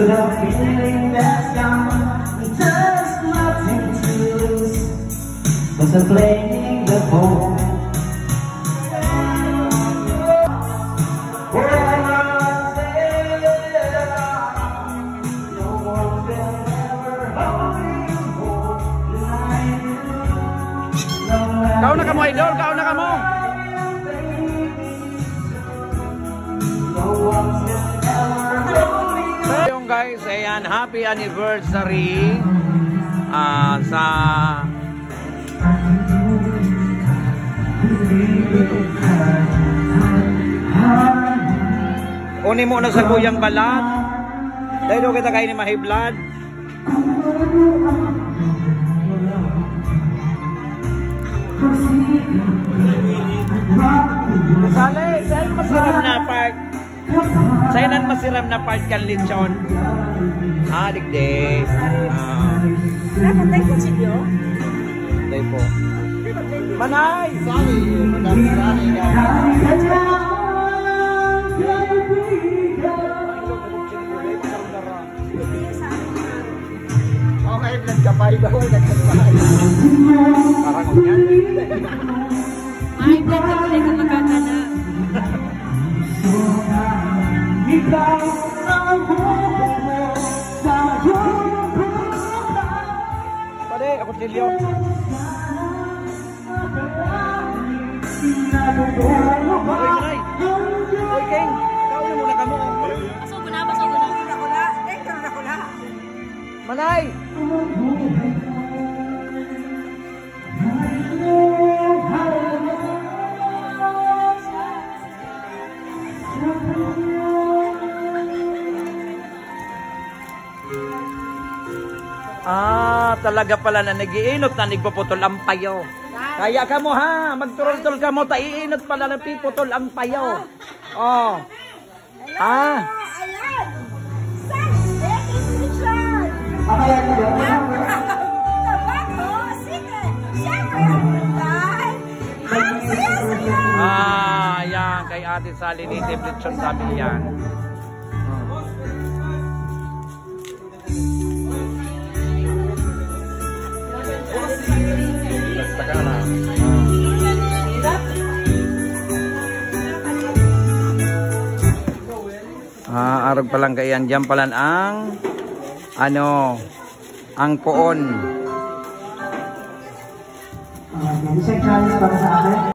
the feeling that's gone, there's nothing to lose but the playing the ball. Kau na ka mo, idol, kau na ka mo. So yung guys, ayan, happy anniversary sa uni mo na sa kuyang balat. Dahil kita kayo ni mahiblad. Saan masiram na part? Saan masiram na part kan lechon? Digde. Dapat tayo po siyo? Tayo po. Manay! Okay, nagkapay daw. Parang yan. Ay, ganda ko lang magkaka na. Pade, ako silyo. Oy, Manay. Oy, King. Kau na muna kamo. Pasok ko na, pasok ko na. Nakula. Nakula. Manay! Talaga pala na nagiinot na nagpuputol ang payo. Kaya ka mo ha, magturol-tol ka mo, taiinot pala na piputol ang payo. Oh. Ayan! Yan, kay Ate Sally ni Depression sabi yan. Arog pa lang kayan, dyan pala ang ang koon. Isang challenge para sa akin.